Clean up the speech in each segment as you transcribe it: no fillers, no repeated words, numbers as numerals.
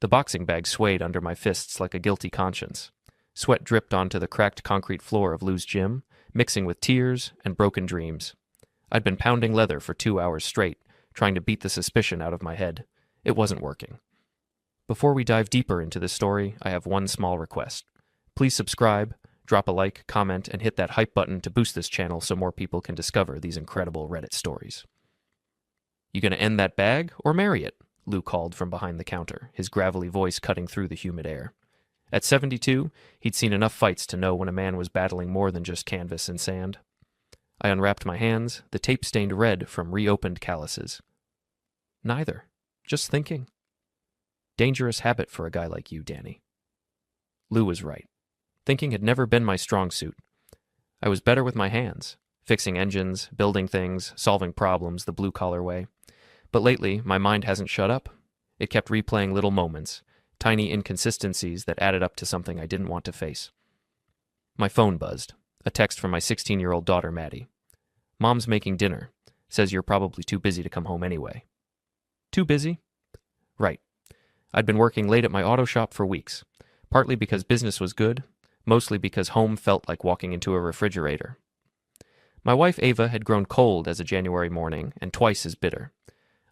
The boxing bag swayed under my fists like a guilty conscience. Sweat dripped onto the cracked concrete floor of Lou's gym, mixing with tears and broken dreams. I'd been pounding leather for 2 hours straight, trying to beat the suspicion out of my head. It wasn't working. Before we dive deeper into this story, I have one small request. Please subscribe, drop a like, comment, and hit that hype button to boost this channel so more people can discover these incredible Reddit stories. You gonna end that bag or marry it? Lou called from behind the counter, his gravelly voice cutting through the humid air. At 72, he'd seen enough fights to know when a man was battling more than just canvas and sand. I unwrapped my hands, the tape stained red from reopened calluses. Neither. Just thinking. Dangerous habit for a guy like you, Danny. Lou was right. Thinking had never been my strong suit. I was better with my hands, fixing engines, building things, solving problems the blue-collar way. But lately, my mind hasn't shut up. It kept replaying little moments, tiny inconsistencies that added up to something I didn't want to face. My phone buzzed. A text from my 16-year-old daughter, Maddie. Mom's making dinner. Says you're probably too busy to come home anyway. Too busy? Right. I'd been working late at my auto shop for weeks, partly because business was good, mostly because home felt like walking into a refrigerator. My wife Ava had grown cold as a January morning and twice as bitter.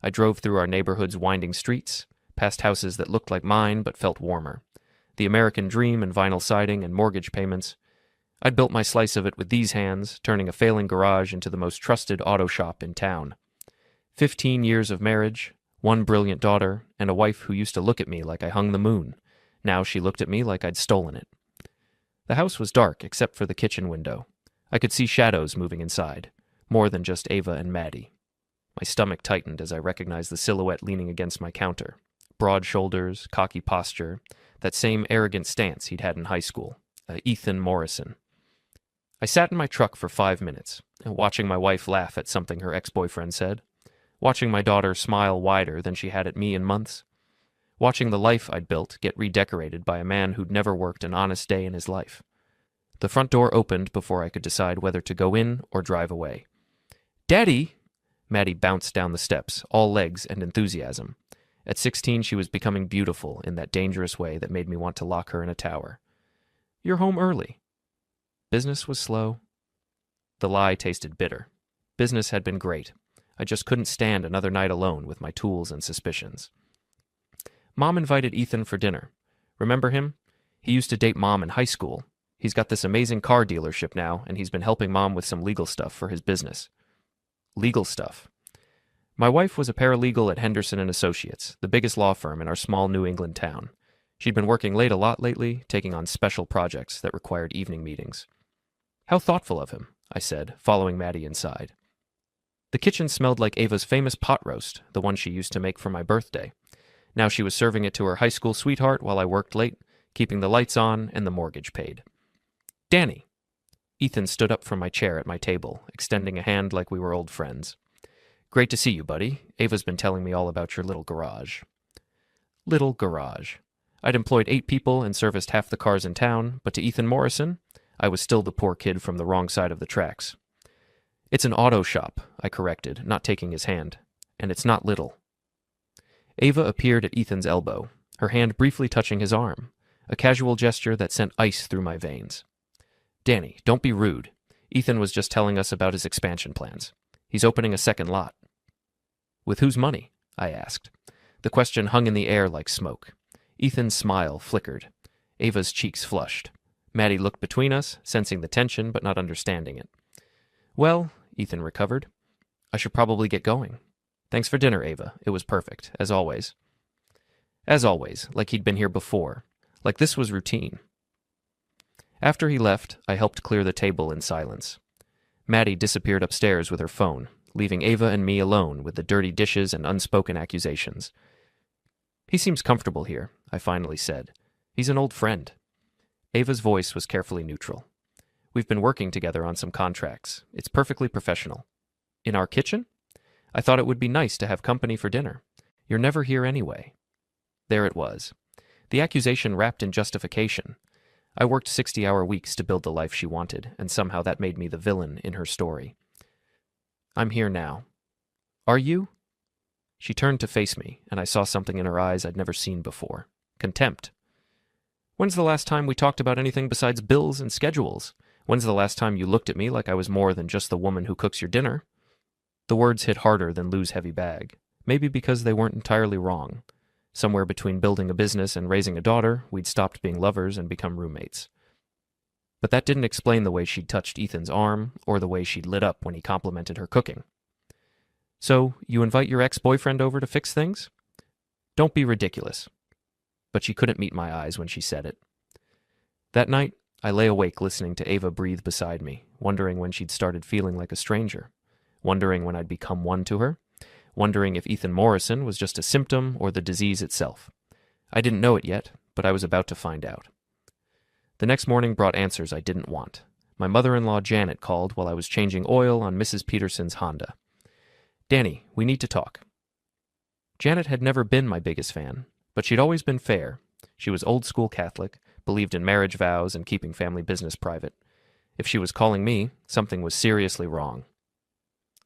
I drove through our neighborhood's winding streets, past houses that looked like mine but felt warmer. The American dream and vinyl siding and mortgage payments. I'd built my slice of it with these hands, turning a failing garage into the most trusted auto shop in town. 15 years of marriage, one brilliant daughter, and a wife who used to look at me like I hung the moon. Now she looked at me like I'd stolen it. The house was dark except for the kitchen window. I could see shadows moving inside, more than just Ava and Maddie. My stomach tightened as I recognized the silhouette leaning against my counter. Broad shoulders, cocky posture, that same arrogant stance he'd had in high school. Ethan Morrison. I sat in my truck for 5 minutes, watching my wife laugh at something her ex-boyfriend said, watching my daughter smile wider than she had at me in months, watching the life I'd built get redecorated by a man who'd never worked an honest day in his life. The front door opened before I could decide whether to go in or drive away. "Daddy!" Maddie bounced down the steps, all legs and enthusiasm. At 16, she was becoming beautiful in that dangerous way that made me want to lock her in a tower. "You're home early." Business was slow. The lie tasted bitter. Business had been great. I just couldn't stand another night alone with my tools and suspicions. Mom invited Ethan for dinner. Remember him? He used to date Mom in high school. He's got this amazing car dealership now, and he's been helping Mom with some legal stuff for his business. Legal stuff. My wife was a paralegal at Henderson and Associates, the biggest law firm in our small New England town. She'd been working late a lot lately, taking on special projects that required evening meetings. "How thoughtful of him," I said, following Maddie inside. The kitchen smelled like Ava's famous pot roast, the one she used to make for my birthday. Now she was serving it to her high school sweetheart while I worked late, keeping the lights on and the mortgage paid. "Danny!" Ethan stood up from my chair at my table, extending a hand like we were old friends. "Great to see you, buddy. Ava's been telling me all about your little garage." Little garage. I'd employed 8 people and serviced half the cars in town, but to Ethan Morrison, I was still the poor kid from the wrong side of the tracks. "It's an auto shop," I corrected, not taking his hand. "And it's not little." Ava appeared at Ethan's elbow, her hand briefly touching his arm, a casual gesture that sent ice through my veins. "Danny, don't be rude. Ethan was just telling us about his expansion plans. He's opening a second lot." "With whose money?" I asked. The question hung in the air like smoke. Ethan's smile flickered. Ava's cheeks flushed. Maddie looked between us, sensing the tension but not understanding it. "Well," Ethan recovered, "I should probably get going. Thanks for dinner, Ava. It was perfect, as always." As always, like he'd been here before. Like this was routine. After he left, I helped clear the table in silence. Maddie disappeared upstairs with her phone, leaving Ava and me alone with the dirty dishes and unspoken accusations. "He seems comfortable here," I finally said. "He's an old friend." Ava's voice was carefully neutral. "We've been working together on some contracts. It's perfectly professional." "In our kitchen? I thought it would be nice to have company for dinner. You're never here anyway." There it was. The accusation wrapped in justification. I worked 60-hour weeks to build the life she wanted, and somehow that made me the villain in her story. "I'm here now." "Are you?" She turned to face me, and I saw something in her eyes I'd never seen before. contempt. When's the last time we talked about anything besides bills and schedules? When's the last time you looked at me like I was more than just the woman who cooks your dinner? The words hit harder than Lou's heavy bag, maybe because they weren't entirely wrong. Somewhere between building a business and raising a daughter, we'd stopped being lovers and become roommates. But that didn't explain the way she'd touched Ethan's arm, or the way she'd lit up when he complimented her cooking. So, you invite your ex-boyfriend over to fix things? Don't be ridiculous. But she couldn't meet my eyes when she said it. That night, I lay awake listening to Ava breathe beside me, wondering when she'd started feeling like a stranger, wondering when I'd become one to her, wondering if Ethan Morrison was just a symptom or the disease itself. I didn't know it yet, but I was about to find out. The next morning brought answers I didn't want. My mother-in-law Janet called while I was changing oil on Mrs. Peterson's Honda. "Danny, we need to talk." Janet had never been my biggest fan, but she'd always been fair. She was old-school Catholic, believed in marriage vows and keeping family business private. If she was calling me, something was seriously wrong.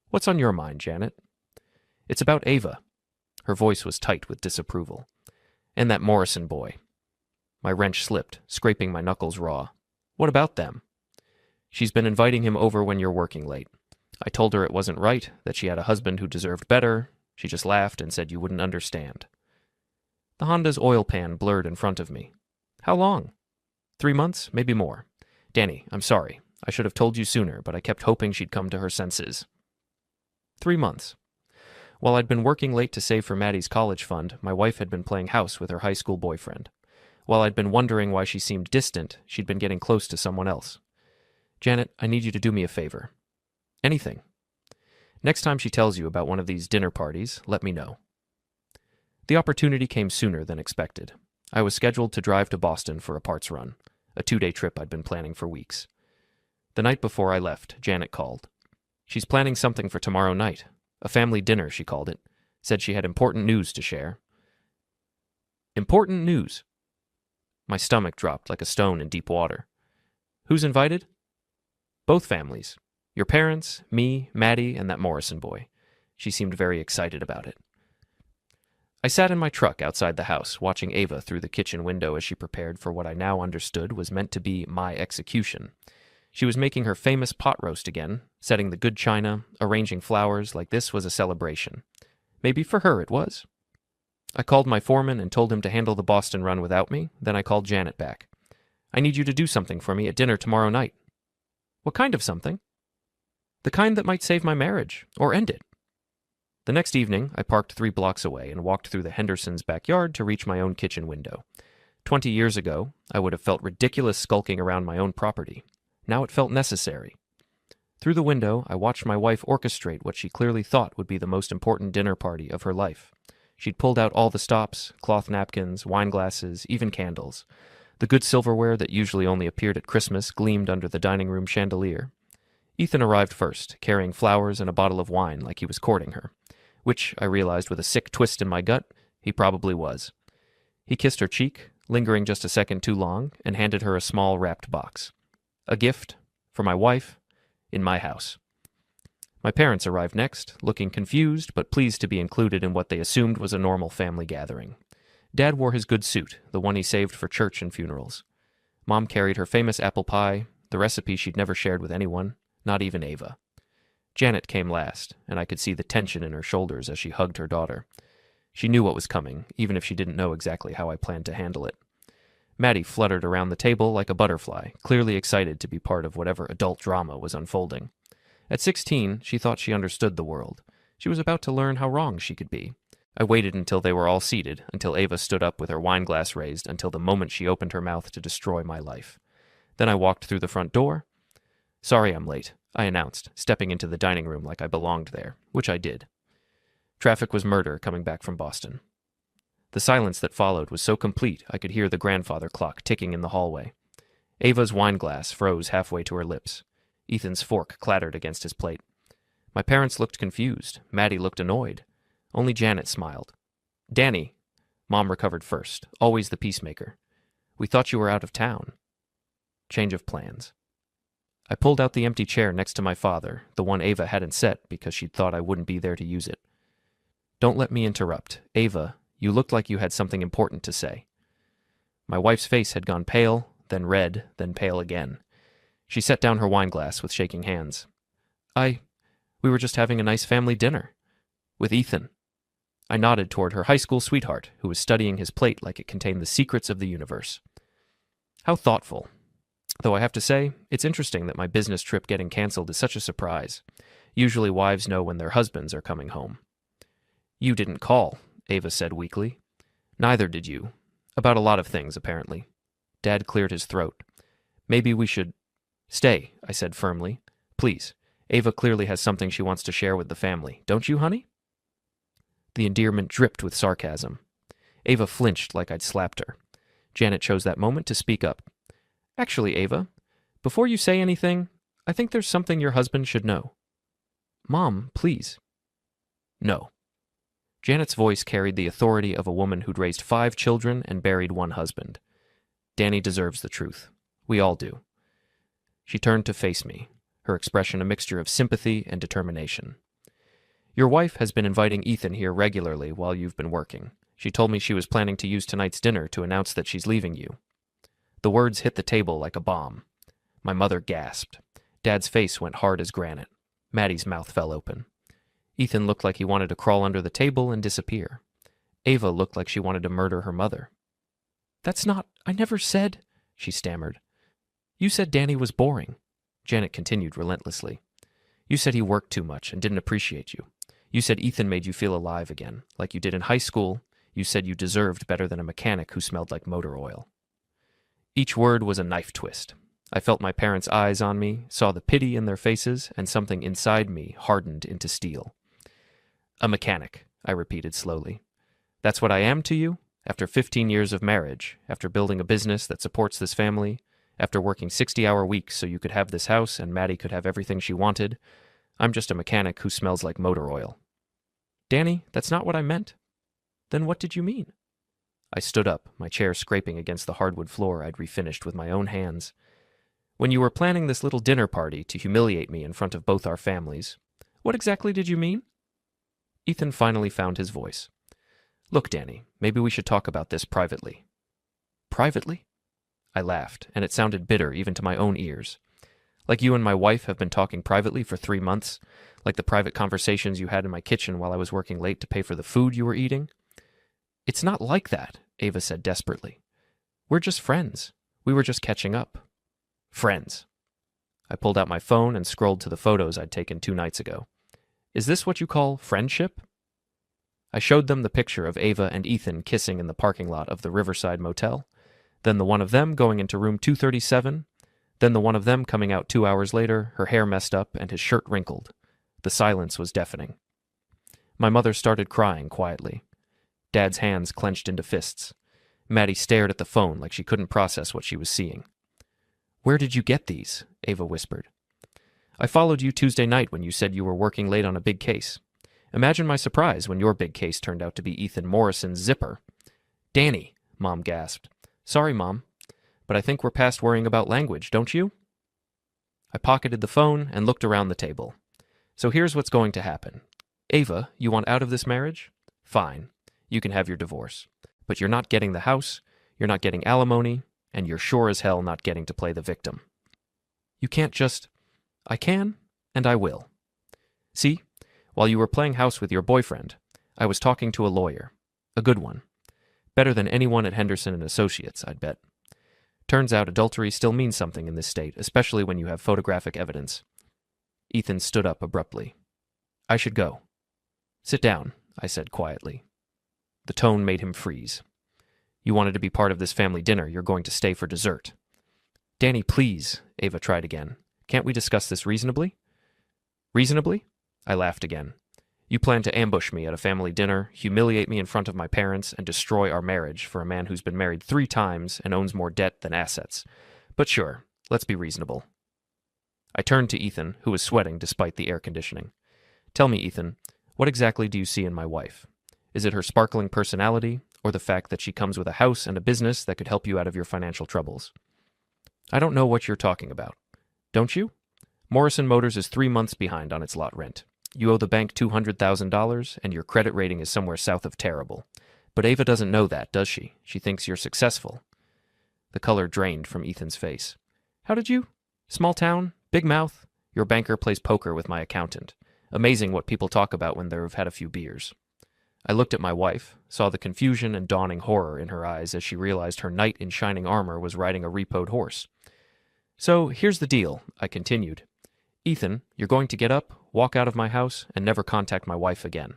"What's on your mind, Janet?" "It's about Ava." Her voice was tight with disapproval. "And that Morrison boy." My wrench slipped, scraping my knuckles raw. "What about them?" "She's been inviting him over when you're working late. I told her it wasn't right, that she had a husband who deserved better. She just laughed and said you wouldn't understand." The Honda's oil pan blurred in front of me. "How long?" 3 months, maybe more. "Danny, I'm sorry. I should have told you sooner, but I kept hoping she'd come to her senses." 3 months. While I'd been working late to save for Maddie's college fund, my wife had been playing house with her high school boyfriend. While I'd been wondering why she seemed distant, she'd been getting close to someone else. "Janet, I need you to do me a favor." "Anything." "Next time she tells you about one of these dinner parties, let me know." The opportunity came sooner than expected. I was scheduled to drive to Boston for a parts run, a 2-day trip I'd been planning for weeks. The night before I left, Janet called. She's planning something for tomorrow night. A family dinner, she called it. Said she had important news to share. Important news? My stomach dropped like a stone in deep water. "Who's invited?" "Both families. Your parents, me, Maddie, and that Morrison boy." She seemed very excited about it. I sat in my truck outside the house, watching Ava through the kitchen window as she prepared for what I now understood was meant to be my execution. She was making her famous pot roast again, setting the good china, arranging flowers like this was a celebration. Maybe for her it was. I called my foreman and told him to handle the Boston run without me, then I called Janet back. "I need you to do something for me at dinner tomorrow night." "What kind of something?" "The kind that might save my marriage, or end it." The next evening, I parked 3 blocks away and walked through the Hendersons' backyard to reach my own kitchen window. 20 years ago, I would have felt ridiculous skulking around my own property. Now it felt necessary. Through the window, I watched my wife orchestrate what she clearly thought would be the most important dinner party of her life. She'd pulled out all the stops, cloth napkins, wine glasses, even candles. The good silverware that usually only appeared at Christmas gleamed under the dining room chandelier. Ethan arrived first, carrying flowers and a bottle of wine like he was courting her, which, I realized with a sick twist in my gut, he probably was. He kissed her cheek, lingering just a second too long, and handed her a small wrapped box. A gift, for my wife, in my house. My parents arrived next, looking confused but pleased to be included in what they assumed was a normal family gathering. Dad wore his good suit, the one he saved for church and funerals. Mom carried her famous apple pie, the recipe she'd never shared with anyone, not even Ava. Janet came last, and I could see the tension in her shoulders as she hugged her daughter. She knew what was coming, even if she didn't know exactly how I planned to handle it. Maddie fluttered around the table like a butterfly, clearly excited to be part of whatever adult drama was unfolding. At 16, she thought she understood the world. She was about to learn how wrong she could be. I waited until they were all seated, until Ava stood up with her wine glass raised, until the moment she opened her mouth to destroy my life. Then I walked through the front door. "Sorry I'm late," I announced, stepping into the dining room like I belonged there, which I did. Traffic was murder coming back from Boston. The silence that followed was so complete I could hear the grandfather clock ticking in the hallway. Ava's wine glass froze halfway to her lips. Ethan's fork clattered against his plate. My parents looked confused. Maddie looked annoyed. Only Janet smiled. "Danny." Mom recovered first, always the peacemaker. "We thought you were out of town." Change of plans. I pulled out the empty chair next to my father, the one Ava hadn't set because she'd thought I wouldn't be there to use it. "Don't let me interrupt. Ava, you looked like you had something important to say." My wife's face had gone pale, then red, then pale again. She set down her wineglass with shaking hands. We were just having a nice family dinner. With Ethan. I nodded toward her high school sweetheart, who was studying his plate like it contained the secrets of the universe. How thoughtful. Though I have to say, it's interesting that my business trip getting canceled is such a surprise. Usually wives know when their husbands are coming home. You didn't call, Ava said weakly. Neither did you. About a lot of things, apparently. Dad cleared his throat. Maybe we should... Stay, I said firmly. Please. Ava clearly has something she wants to share with the family. Don't you, honey? The endearment dripped with sarcasm. Ava flinched like I'd slapped her. Janet chose that moment to speak up. Actually, Ava, before you say anything, I think there's something your husband should know. Mom, please. No. Janet's voice carried the authority of a woman who'd raised 5 children and buried 1 husband. Danny deserves the truth. We all do. She turned to face me, her expression a mixture of sympathy and determination. Your wife has been inviting Ethan here regularly while you've been working. She told me she was planning to use tonight's dinner to announce that she's leaving you. The words hit the table like a bomb. My mother gasped. Dad's face went hard as granite. Maddie's mouth fell open. Ethan looked like he wanted to crawl under the table and disappear. Ava looked like she wanted to murder her mother. I never said, she stammered. You said Danny was boring. Janet continued relentlessly. You said he worked too much and didn't appreciate you. You said Ethan made you feel alive again, like you did in high school. You said you deserved better than a mechanic who smelled like motor oil. Each word was a knife twist. I felt my parents' eyes on me, saw the pity in their faces, and something inside me hardened into steel. A mechanic, I repeated slowly. That's what I am to you? After 15 years of marriage, after building a business that supports this family, after working 60-hour weeks so you could have this house and Maddie could have everything she wanted, I'm just a mechanic who smells like motor oil. Danny, that's not what I meant. Then what did you mean? I stood up, my chair scraping against the hardwood floor I'd refinished with my own hands. When you were planning this little dinner party to humiliate me in front of both our families, what exactly did you mean? Ethan finally found his voice. Look, Danny, maybe we should talk about this privately. Privately? I laughed, and it sounded bitter even to my own ears. Like you and my wife have been talking privately for 3 months, like the private conversations you had in my kitchen while I was working late to pay for the food you were eating. It's not like that, Ava said desperately. We're just friends. We were just catching up. Friends. I pulled out my phone and scrolled to the photos I'd taken 2 nights ago. Is this what you call friendship? I showed them the picture of Ava and Ethan kissing in the parking lot of the Riverside Motel, then the one of them going into room 237, then the one of them coming out 2 hours later, her hair messed up and his shirt wrinkled. The silence was deafening. My mother started crying quietly. Dad's hands clenched into fists. Maddie stared at the phone like she couldn't process what she was seeing. Where did you get these? Ava whispered. I followed you Tuesday night when you said you were working late on a big case. Imagine my surprise when your big case turned out to be Ethan Morrison's zipper. Danny, Mom gasped. Sorry, Mom, but I think we're past worrying about language, don't you? I pocketed the phone and looked around the table. So here's what's going to happen. Ava, you want out of this marriage? Fine. You can have your divorce. But you're not getting the house, you're not getting alimony, and you're sure as hell not getting to play the victim. You can't just... I can, and I will. See, while you were playing house with your boyfriend, I was talking to a lawyer. A good one. Better than anyone at Henderson and Associates, I'd bet. Turns out adultery still means something in this state, especially when you have photographic evidence. Ethan stood up abruptly. I should go. Sit down, I said quietly. The tone made him freeze. You wanted to be part of this family dinner. You're going to stay for dessert. Danny, please, Ava tried again. Can't we discuss this reasonably? Reasonably? I laughed again. You plan to ambush me at a family dinner, humiliate me in front of my parents, and destroy our marriage for a man who's been married 3 times and owns more debt than assets. But sure, let's be reasonable. I turned to Ethan, who was sweating despite the air conditioning. Tell me, Ethan, what exactly do you see in my wife? Is it her sparkling personality, or the fact that she comes with a house and a business that could help you out of your financial troubles? I don't know what you're talking about. Don't you? Morrison Motors is 3 months behind on its lot rent. You owe the bank $200,000, and your credit rating is somewhere south of terrible. But Ava doesn't know that, does she? She thinks you're successful. The color drained from Ethan's face. How did you? Small town? Big mouth? Your banker plays poker with my accountant. Amazing what people talk about when they've had a few beers. I looked at my wife, saw the confusion and dawning horror in her eyes as she realized her knight in shining armor was riding a repoed horse. So, here's the deal, I continued. Ethan, you're going to get up, walk out of my house, and never contact my wife again.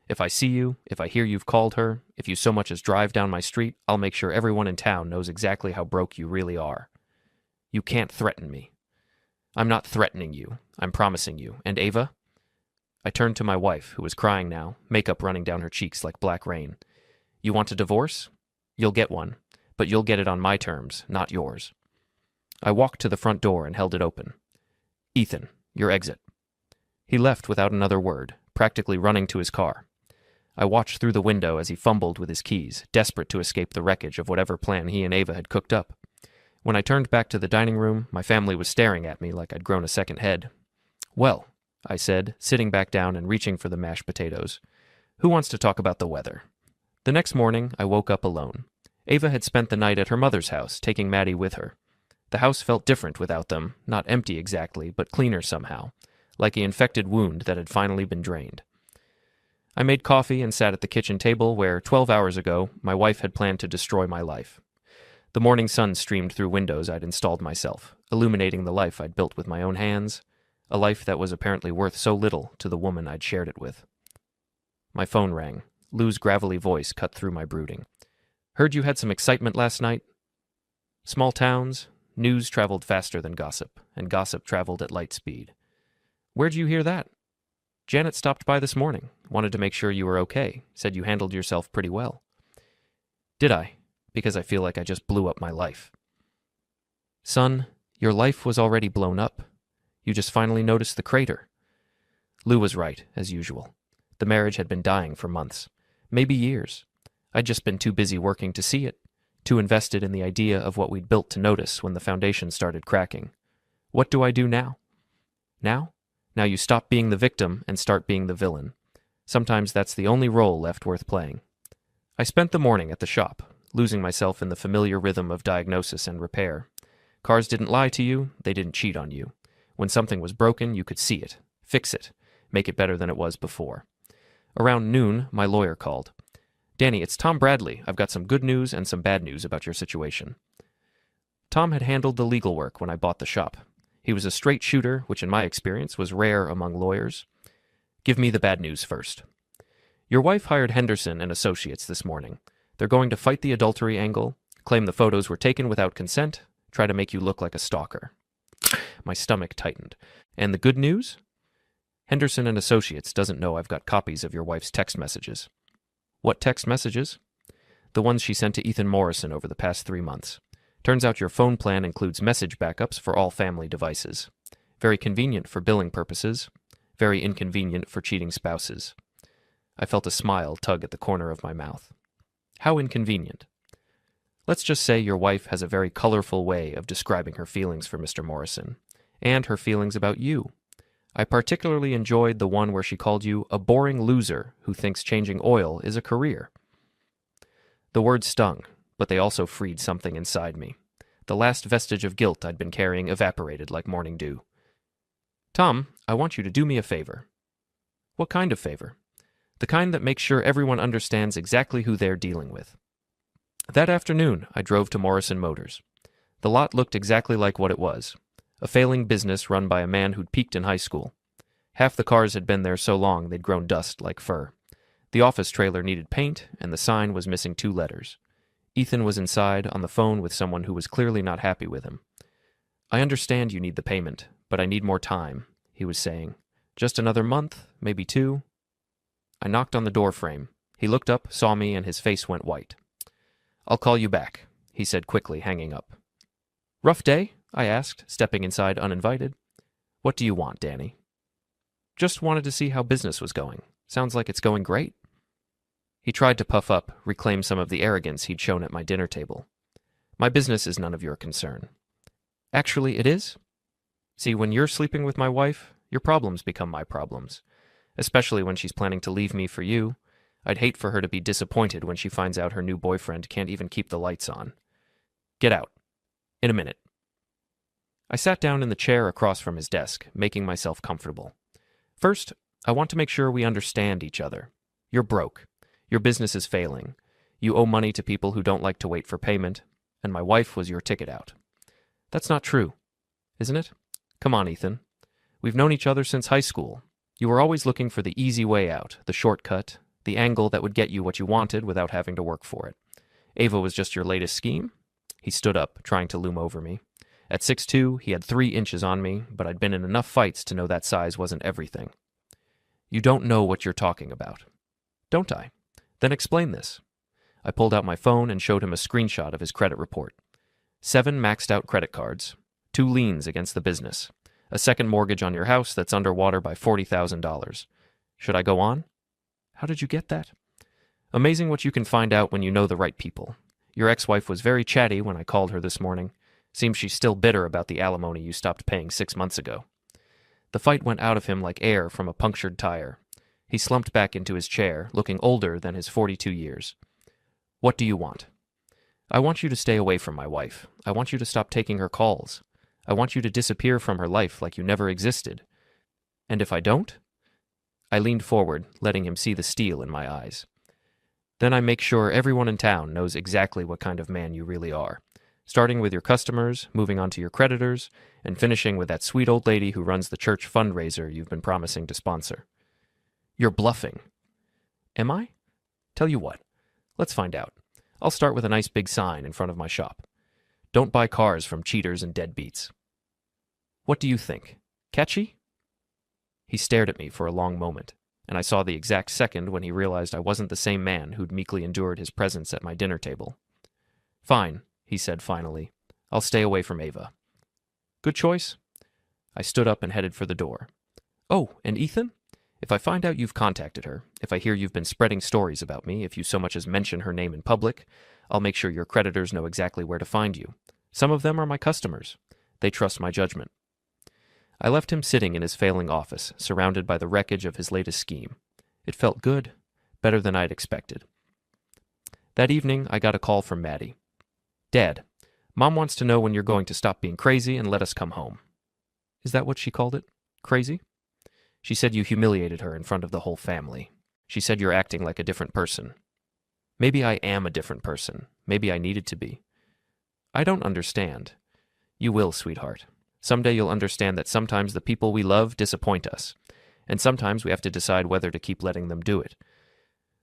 If I see you, if I hear you've called her, if you so much as drive down my street, I'll make sure everyone in town knows exactly how broke you really are. You can't threaten me. I'm not threatening you. I'm promising you. And Ava? I turned to my wife, who was crying now, makeup running down her cheeks like black rain. You want a divorce? You'll get one, but you'll get it on my terms, not yours. I walked to the front door and held it open. Ethan, your exit. He left without another word, practically running to his car. I watched through the window as he fumbled with his keys, desperate to escape the wreckage of whatever plan he and Ava had cooked up. When I turned back to the dining room, my family was staring at me like I'd grown a second head. Well, I said, sitting back down and reaching for the mashed potatoes. Who wants to talk about the weather? The next morning, I woke up alone. Ava had spent the night at her mother's house, taking Maddie with her. The house felt different without them, not empty exactly, but cleaner somehow, like an infected wound that had finally been drained. I made coffee and sat at the kitchen table where, 12 hours ago, my wife had planned to destroy my life. The morning sun streamed through windows I'd installed myself, illuminating the life I'd built with my own hands, a life that was apparently worth so little to the woman I'd shared it with. My phone rang. Lou's gravelly voice cut through my brooding. Heard you had some excitement last night? Small towns, news traveled faster than gossip, and gossip traveled at light speed. Where'd you hear that? Janet stopped by this morning, wanted to make sure you were okay, said you handled yourself pretty well. Did I? Because I feel like I just blew up my life. Son, your life was already blown up. You just finally noticed the crater. Lou was right, as usual. The marriage had been dying for months, maybe years. I'd just been too busy working to see it, too invested in the idea of what we'd built to notice when the foundation started cracking. What do I do now? Now? Now you stop being the victim and start being the villain. Sometimes that's the only role left worth playing. I spent the morning at the shop, losing myself in the familiar rhythm of diagnosis and repair. Cars didn't lie to you, they didn't cheat on you. When something was broken, you could see it, fix it, make it better than it was before. Around noon, my lawyer called. Danny, it's Tom Bradley. I've got some good news and some bad news about your situation. Tom had handled the legal work when I bought the shop. He was a straight shooter, which in my experience was rare among lawyers. Give me the bad news first. Your wife hired Henderson and Associates this morning. They're going to fight the adultery angle, claim the photos were taken without consent, try to make you look like a stalker. My stomach tightened. And the good news? Henderson and Associates doesn't know I've got copies of your wife's text messages. What text messages? The ones she sent to Ethan Morrison over the past 3 months. Turns out your phone plan includes message backups for all family devices. Very convenient for billing purposes. Very inconvenient for cheating spouses. I felt a smile tug at the corner of my mouth. How inconvenient? Let's just say your wife has a very colorful way of describing her feelings for Mr. Morrison, and her feelings about you. I particularly enjoyed the one where she called you a boring loser who thinks changing oil is a career. The words stung, but they also freed something inside me. The last vestige of guilt I'd been carrying evaporated like morning dew. Tom, I want you to do me a favor. What kind of favor? The kind that makes sure everyone understands exactly who they're dealing with. That afternoon, I drove to Morrison Motors. The lot looked exactly like what it was. A failing business run by a man who'd peaked in high school. Half the cars had been there so long they'd grown dust like fur. The office trailer needed paint, and the sign was missing 2 letters. Ethan was inside, on the phone with someone who was clearly not happy with him. I understand you need the payment, but I need more time, he was saying. Just another month, maybe 2. I knocked on the door frame. He looked up, saw me, and his face went white. I'll call you back, he said quickly, hanging up. Rough day? I asked, stepping inside uninvited. What do you want, Danny? Just wanted to see how business was going. Sounds like it's going great. He tried to puff up, reclaim some of the arrogance he'd shown at my dinner table. My business is none of your concern. Actually, it is. See, when you're sleeping with my wife, your problems become my problems. Especially when she's planning to leave me for you. I'd hate for her to be disappointed when she finds out her new boyfriend can't even keep the lights on. Get out. In a minute. I sat down in the chair across from his desk, making myself comfortable. First, I want to make sure we understand each other. You're broke. Your business is failing. You owe money to people who don't like to wait for payment, and my wife was your ticket out. That's not true, isn't it? Come on, Ethan. We've known each other since high school. You were always looking for the easy way out, the shortcut, the angle that would get you what you wanted without having to work for it. Ava was just your latest scheme? He stood up, trying to loom over me. At 6'2", he had 3 inches on me, but I'd been in enough fights to know that size wasn't everything. You don't know what you're talking about. Don't I? Then explain this. I pulled out my phone and showed him a screenshot of his credit report. 7 maxed-out credit cards, 2 liens against the business, a second mortgage on your house that's underwater by $40,000. Should I go on? How did you get that? Amazing what you can find out when you know the right people. Your ex-wife was very chatty when I called her this morning. Seems she's still bitter about the alimony you stopped paying 6 months ago. The fight went out of him like air from a punctured tire. He slumped back into his chair, looking older than his 42 years. What do you want? I want you to stay away from my wife. I want you to stop taking her calls. I want you to disappear from her life like you never existed. And if I don't? I leaned forward, letting him see the steel in my eyes. Then I make sure everyone in town knows exactly what kind of man you really are. Starting with your customers, moving on to your creditors, and finishing with that sweet old lady who runs the church fundraiser you've been promising to sponsor. You're bluffing. Am I? Tell you what, let's find out. I'll start with a nice big sign in front of my shop. Don't buy cars from cheaters and deadbeats. What do you think? Catchy? He stared at me for a long moment, and I saw the exact second when he realized I wasn't the same man who'd meekly endured his presence at my dinner table. Fine, he said finally. I'll stay away from Ava. Good choice. I stood up and headed for the door. Oh, and Ethan? If I find out you've contacted her, if I hear you've been spreading stories about me, if you so much as mention her name in public, I'll make sure your creditors know exactly where to find you. Some of them are my customers. They trust my judgment. I left him sitting in his failing office, surrounded by the wreckage of his latest scheme. It felt good, better than I'd expected. That evening, I got a call from Maddie. Dad, Mom wants to know when you're going to stop being crazy and let us come home. Is that what she called it? Crazy? She said you humiliated her in front of the whole family. She said you're acting like a different person. Maybe I am a different person. Maybe I needed to be. I don't understand. You will, sweetheart. Someday you'll understand that sometimes the people we love disappoint us, and sometimes we have to decide whether to keep letting them do it.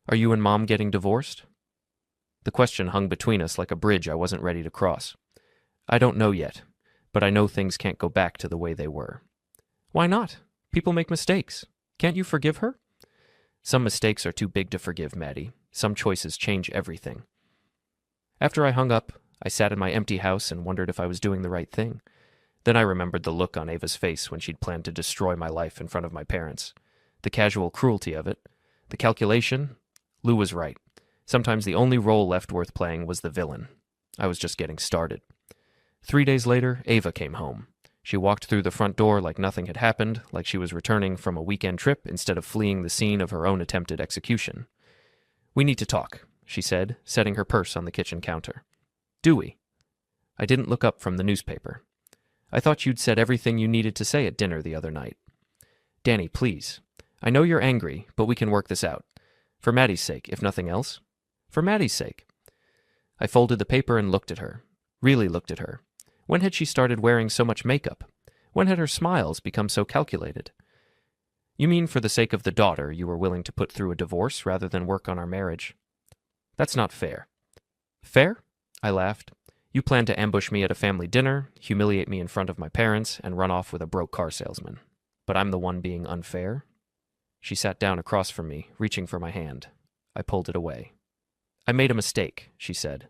Are you and Mom getting divorced? The question hung between us like a bridge I wasn't ready to cross. I don't know yet, but I know things can't go back to the way they were. Why not? People make mistakes. Can't you forgive her? Some mistakes are too big to forgive, Maddie. Some choices change everything. After I hung up, I sat in my empty house and wondered if I was doing the right thing. Then I remembered the look on Ava's face when she'd planned to destroy my life in front of my parents. The casual cruelty of it. The calculation. Lou was right. Sometimes the only role left worth playing was the villain. I was just getting started. 3 days later, Ava came home. She walked through the front door like nothing had happened, like she was returning from a weekend trip instead of fleeing the scene of her own attempted execution. We need to talk, she said, setting her purse on the kitchen counter. Do we? I didn't look up from the newspaper. I thought you'd said everything you needed to say at dinner the other night. Danny, please. I know you're angry, but we can work this out. For Maddie's sake, if nothing else. For Maddie's sake. I folded the paper and looked at her. Really looked at her. When had she started wearing so much makeup? When had her smiles become so calculated? You mean for the sake of the daughter you were willing to put through a divorce rather than work on our marriage? That's not fair. Fair? I laughed. You plan to ambush me at a family dinner, humiliate me in front of my parents, and run off with a broke car salesman. But I'm the one being unfair? She sat down across from me, reaching for my hand. I pulled it away. I made a mistake, she said.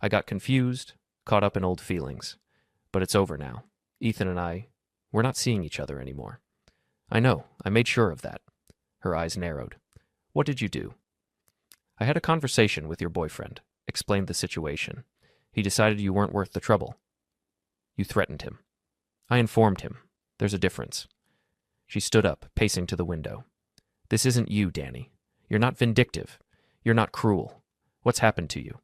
I got confused, caught up in old feelings. But it's over now. Ethan and we're not seeing each other anymore. I know, I made sure of that. Her eyes narrowed. What did you do? I had a conversation with your boyfriend, explained the situation. He decided you weren't worth the trouble. You threatened him. I informed him. There's a difference. She stood up, pacing to the window. This isn't you, Danny. You're not vindictive. You're not cruel. What's happened to you?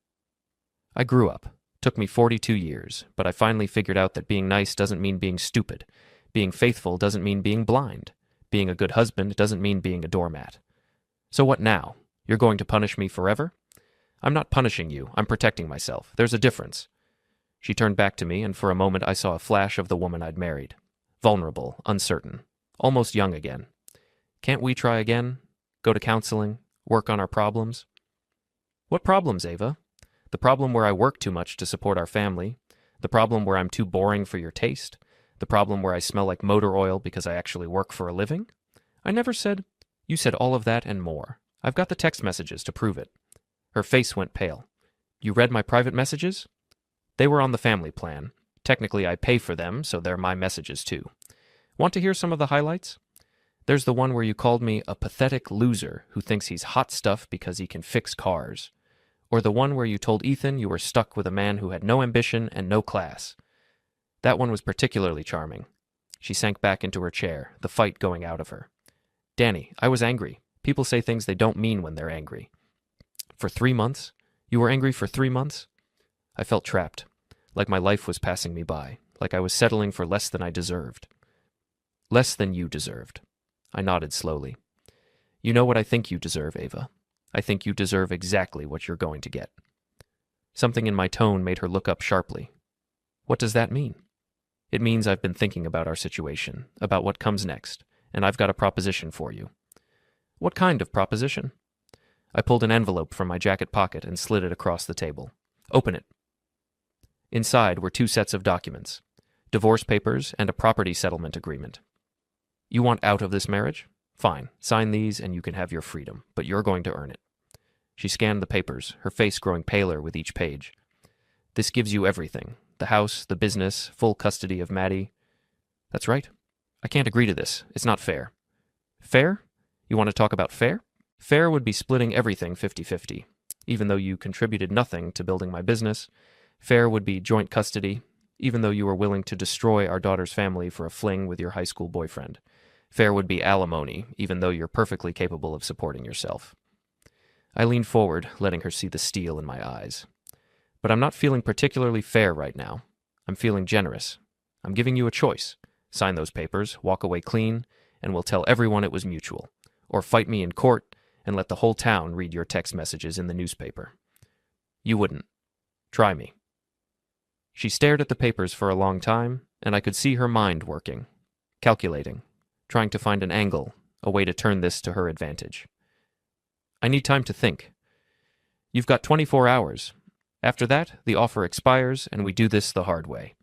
I grew up. Took me 42 years, but I finally figured out that being nice doesn't mean being stupid. Being faithful doesn't mean being blind. Being a good husband doesn't mean being a doormat. So what now? You're going to punish me forever? I'm not punishing you. I'm protecting myself. There's a difference. She turned back to me, and for a moment I saw a flash of the woman I'd married. Vulnerable, uncertain, almost young again. Can't we try again? Go to counseling? Work on our problems? What problems, Ava? The problem where I work too much to support our family? The problem where I'm too boring for your taste? The problem where I smell like motor oil because I actually work for a living? I never said... You said all of that and more. I've got the text messages to prove it. Her face went pale. You read my private messages? They were on the family plan. Technically, I pay for them, so they're my messages too. Want to hear some of the highlights? There's the one where you called me a pathetic loser who thinks he's hot stuff because he can fix cars. Or the one where you told Ethan you were stuck with a man who had no ambition and no class. That one was particularly charming. She sank back into her chair, the fight going out of her. Danny, I was angry. People say things they don't mean when they're angry. For 3 months? You were angry for 3 months? I felt trapped, like my life was passing me by, like I was settling for less than I deserved. Less than you deserved. I nodded slowly. You know what I think you deserve, Ava. I think you deserve exactly what you're going to get. Something in my tone made her look up sharply. What does that mean? It means I've been thinking about our situation, about what comes next, and I've got a proposition for you. What kind of proposition? I pulled an envelope from my jacket pocket and slid it across the table. Open it. Inside were 2 sets of documents, divorce papers and a property settlement agreement. You want out of this marriage? Fine, sign these and you can have your freedom, but you're going to earn it. She scanned the papers, her face growing paler with each page. This gives you everything. The house, the business, full custody of Maddie. That's right. I can't agree to this. It's not fair. Fair? You want to talk about fair? Fair would be splitting everything 50-50. Even though you contributed nothing to building my business, fair would be joint custody, even though you were willing to destroy our daughter's family for a fling with your high school boyfriend. Fair would be alimony, even though you're perfectly capable of supporting yourself. I leaned forward, letting her see the steel in my eyes. But I'm not feeling particularly fair right now. I'm feeling generous. I'm giving you a choice. Sign those papers, walk away clean, and we'll tell everyone it was mutual. Or fight me in court and let the whole town read your text messages in the newspaper. You wouldn't. Try me. She stared at the papers for a long time, and I could see her mind working, calculating, trying to find an angle, a way to turn this to her advantage. I need time to think. You've got 24 hours. After that, the offer expires, and we do this the hard way.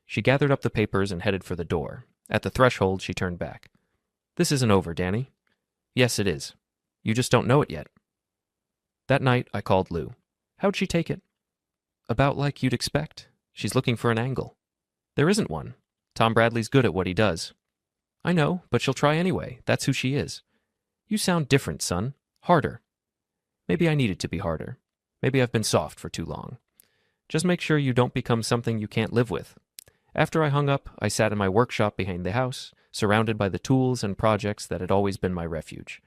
She gathered up the papers and headed for the door. At the threshold, she turned back. This isn't over, Danny. Yes, it is. You just don't know it yet. That night, I called Lou. How'd she take it? About like you'd expect. She's looking for an angle. There isn't one. Tom Bradley's good at what he does. I know, but she'll try anyway. That's who she is. You sound different, son. Harder. Maybe I needed to be harder. Maybe I've been soft for too long. Just make sure you don't become something you can't live with. After I hung up, I sat in my workshop behind the house, surrounded by the tools and projects that had always been my refuge.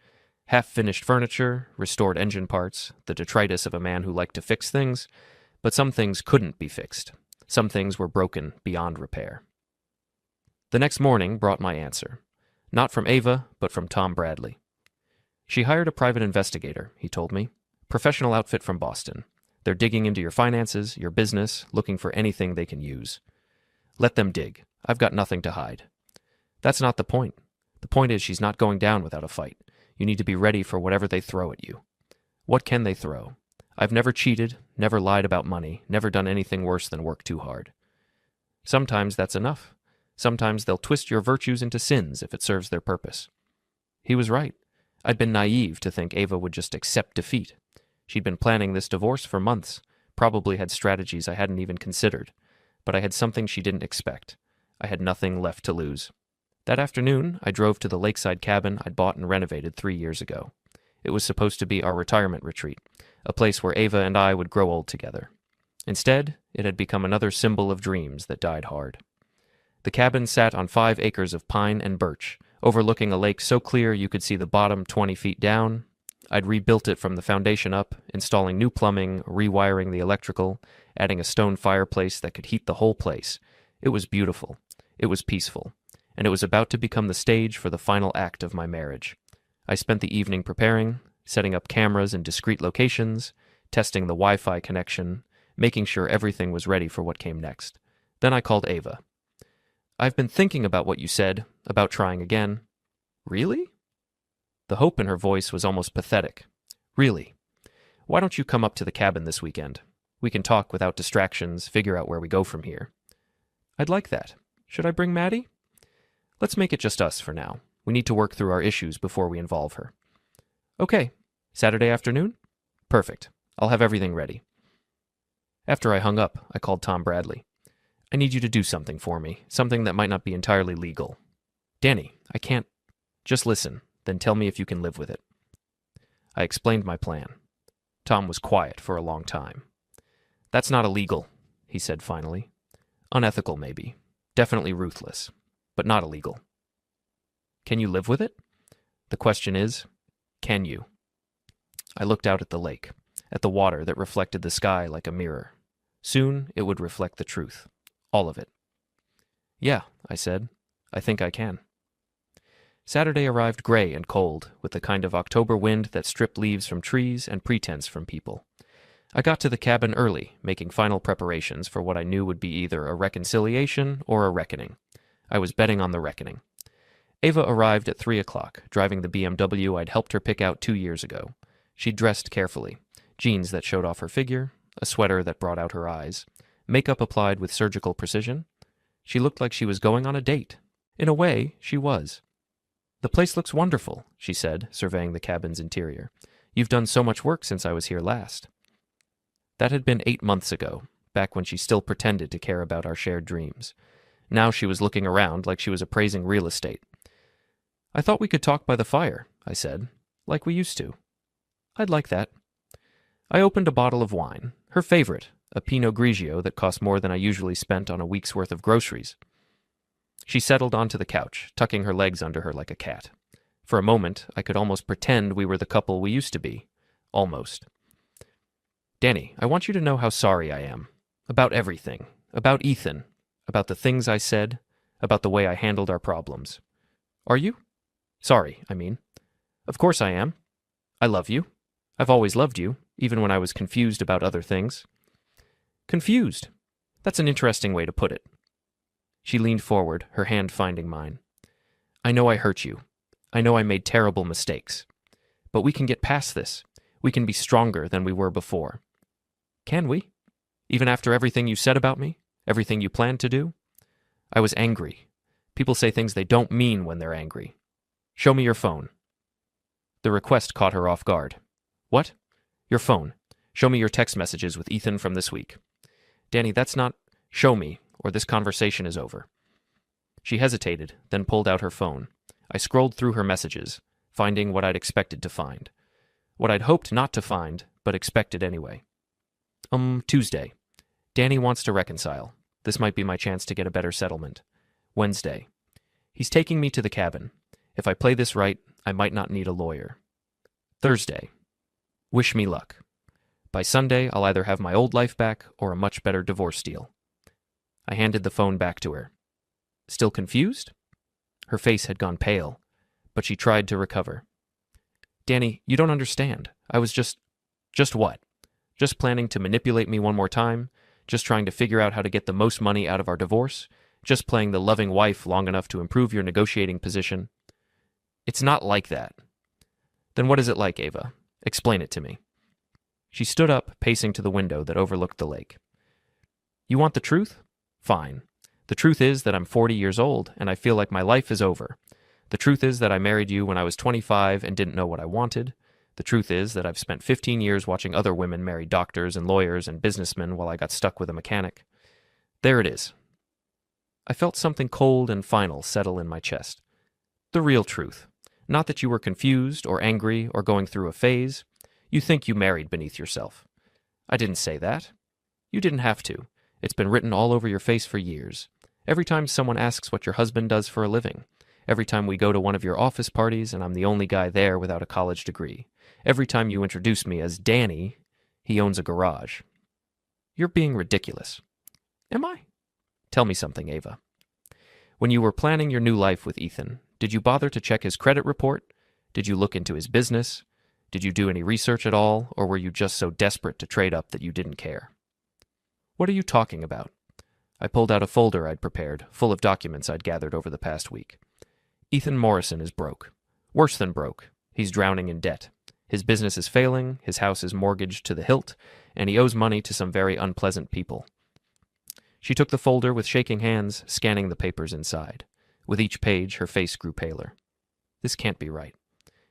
Half-finished furniture, restored engine parts, the detritus of a man who liked to fix things, but some things couldn't be fixed. Some things were broken beyond repair. The next morning brought my answer. Not from Ava, but from Tom Bradley. She hired a private investigator, he told me. Professional outfit from Boston. They're digging into your finances, your business, looking for anything they can use. Let them dig. I've got nothing to hide. That's not the point. The point is she's not going down without a fight. You need to be ready for whatever they throw at you. What can they throw? I've never cheated, never lied about money, never done anything worse than work too hard. Sometimes that's enough. Sometimes they'll twist your virtues into sins if it serves their purpose. He was right. I'd been naive to think Ava would just accept defeat. She'd been planning this divorce for months, probably had strategies I hadn't even considered, but I had something she didn't expect. I had nothing left to lose. That afternoon, I drove to the lakeside cabin I'd bought and renovated 3 years ago. It was supposed to be our retirement retreat, a place where Ava and I would grow old together. Instead, it had become another symbol of dreams that died hard. The cabin sat on 5 acres of pine and birch, overlooking a lake so clear you could see the bottom 20 feet down, I'd rebuilt it from the foundation up, installing new plumbing, rewiring the electrical, adding a stone fireplace that could heat the whole place. It was beautiful. It was peaceful. And it was about to become the stage for the final act of my marriage. I spent the evening preparing, setting up cameras in discrete locations, testing the Wi-Fi connection, making sure everything was ready for what came next. Then I called Ava. "I've been thinking about what you said, about trying again." "Really?" The hope in her voice was almost pathetic. "Really. Why don't you come up to the cabin this weekend? We can talk without distractions, figure out where we go from here." "I'd like that. Should I bring Maddie?" "Let's make it just us for now. We need to work through our issues before we involve her." "Okay. Saturday afternoon?" "Perfect. I'll have everything ready." After I hung up, I called Tom Bradley. "I need you to do something for me, something that might not be entirely legal." "Danny, I can't." "Just listen, then tell me if you can live with it." I explained my plan. Tom was quiet for a long time. "That's not illegal," he said finally. "Unethical, maybe. Definitely ruthless. But not illegal." "Can you live with it?" "The question is, can you?" I looked out at the lake, at the water that reflected the sky like a mirror. Soon it would reflect the truth. All of it. "Yeah," I said. "I think I can." Saturday arrived gray and cold, with the kind of October wind that stripped leaves from trees and pretense from people. I got to the cabin early, making final preparations for what I knew would be either a reconciliation or a reckoning. I was betting on the reckoning. Ava arrived at 3 o'clock, driving the BMW I'd helped her pick out 2 years ago. She dressed carefully, jeans that showed off her figure, a sweater that brought out her eyes, makeup applied with surgical precision. She looked like she was going on a date. In a way, she was. "The place looks wonderful," she said, surveying the cabin's interior. "You've done so much work since I was here last." That had been 8 months ago, back when she still pretended to care about our shared dreams. Now she was looking around like she was appraising real estate. "I thought we could talk by the fire," I said, "like we used to." "I'd like that." I opened a bottle of wine, her favorite, a Pinot Grigio that cost more than I usually spent on a week's worth of groceries. She settled onto the couch, tucking her legs under her like a cat. For a moment, I could almost pretend we were the couple we used to be. Almost. "Danny, I want you to know how sorry I am. About everything. About Ethan. About the things I said. About the way I handled our problems." "Are you?" "Sorry, I mean." "Of course I am. I love you. I've always loved you, even when I was confused about other things." "Confused? That's an interesting way to put it." She leaned forward, her hand finding mine. "I know I hurt you. I know I made terrible mistakes. But we can get past this. We can be stronger than we were before." "Can we? Even after everything you said about me? Everything you planned to do?" "I was angry. People say things they don't mean when they're angry. Show me your phone." The request caught her off guard. "What?" "Your phone. Show me your text messages with Ethan from this week." "Danny, that's not—" "Show me, or this conversation is over." She hesitated, then pulled out her phone. I scrolled through her messages, finding what I'd expected to find. What I'd hoped not to find, but expected anyway. Tuesday. "Danny wants to reconcile. This might be my chance to get a better settlement." Wednesday. "He's taking me to the cabin. If I play this right, I might not need a lawyer." Thursday. "Wish me luck. By Sunday, I'll either have my old life back or a much better divorce deal." I handed the phone back to her. "Still confused?" Her face had gone pale, but she tried to recover. "Danny, you don't understand. I was just..." "Just what? Just planning to manipulate me one more time? Just trying to figure out how to get the most money out of our divorce? Just playing the loving wife long enough to improve your negotiating position?" "It's not like that." "Then what is it like, Ava? Explain it to me." She stood up, pacing to the window that overlooked the lake. "You want the truth? Fine. The truth is that I'm 40 years old, and I feel like my life is over. The truth is that I married you when I was 25 and didn't know what I wanted. The truth is that I've spent 15 years watching other women marry doctors and lawyers and businessmen while I got stuck with a mechanic. There it is." I felt something cold and final settle in my chest. The real truth. Not that you were confused or angry or going through a phase. You think you married beneath yourself. I didn't say that. You didn't have to. It's been written all over your face for years. Every time someone asks what your husband does for a living. Every time we go to one of your office parties and I'm the only guy there without a college degree. Every time you introduce me as Danny, he owns a garage. You're being ridiculous. Am I? Tell me something, Ava. When you were planning your new life with Ethan, did you bother to check his credit report? Did you look into his business? Did you do any research at all, or were you just so desperate to trade up that you didn't care? What are you talking about? I pulled out a folder I'd prepared, full of documents I'd gathered over the past week. Ethan Morrison is broke. Worse than broke. He's drowning in debt. His business is failing, his house is mortgaged to the hilt, and he owes money to some very unpleasant people. She took the folder with shaking hands, scanning the papers inside. With each page, her face grew paler. This can't be right.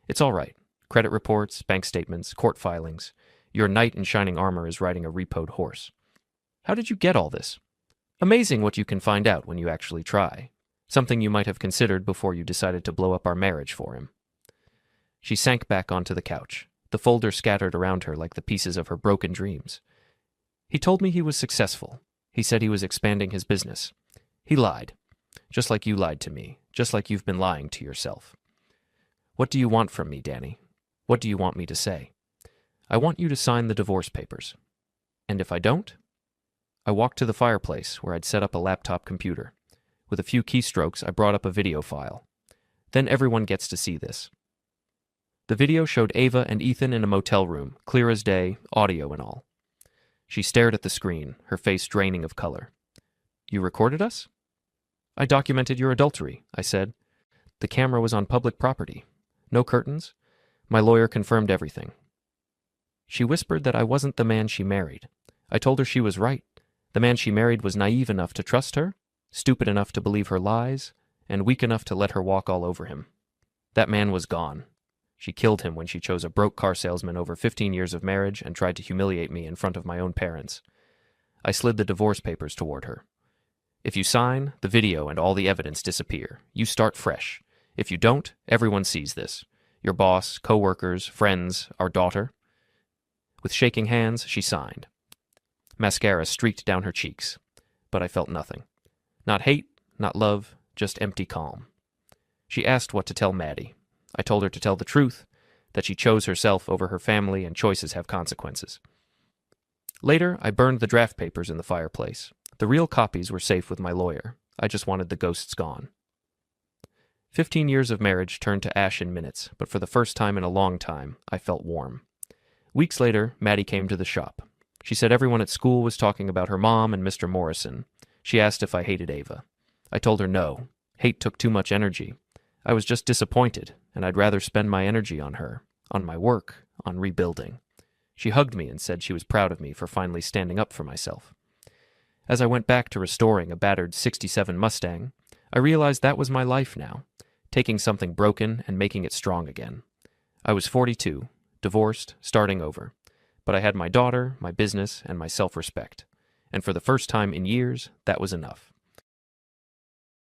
It's all right. Credit reports, bank statements, court filings. Your knight in shining armor is riding a repoed horse. How did you get all this? Amazing what you can find out when you actually try. Something you might have considered before you decided to blow up our marriage for him. She sank back onto the couch, the folder scattered around her like the pieces of her broken dreams. He told me he was successful. He said he was expanding his business. He lied. Just like you lied to me. Just like you've been lying to yourself. What do you want from me, Danny? What do you want me to say? I want you to sign the divorce papers. And if I don't? I walked to the fireplace where I'd set up a laptop computer. With a few keystrokes, I brought up a video file. Then everyone gets to see this. The video showed Ava and Ethan in a motel room, clear as day, audio and all. She stared at the screen, her face draining of color. You recorded us? I documented your adultery, I said. The camera was on public property. No curtains. My lawyer confirmed everything. She whispered that I wasn't the man she married. I told her she was right. The man she married was naive enough to trust her, stupid enough to believe her lies, and weak enough to let her walk all over him. That man was gone. She killed him when she chose a broke car salesman over 15 years of marriage and tried to humiliate me in front of my own parents. I slid the divorce papers toward her. If you sign, the video and all the evidence disappear. You start fresh. If you don't, everyone sees this. Your boss, co-workers, friends, our daughter. With shaking hands, she signed. Mascara streaked down her cheeks, but I felt nothing. Not hate, not love, just empty calm. She asked what to tell Maddie. I told her to tell the truth, that she chose herself over her family and choices have consequences. Later, I burned the draft papers in the fireplace. The real copies were safe with my lawyer. I just wanted the ghosts gone. 15 years of marriage turned to ash in minutes, but for the first time in a long time, I felt warm. Weeks later, Maddie came to the shop. She said everyone at school was talking about her mom and Mr. Morrison. She asked if I hated Ava. I told her no. Hate took too much energy. I was just disappointed, and I'd rather spend my energy on her, on my work, on rebuilding. She hugged me and said she was proud of me for finally standing up for myself. As I went back to restoring a battered '67 Mustang, I realized that was my life now, taking something broken and making it strong again. I was 42, divorced, starting over, but I had my daughter, my business, and my self-respect, and for the first time in years, that was enough.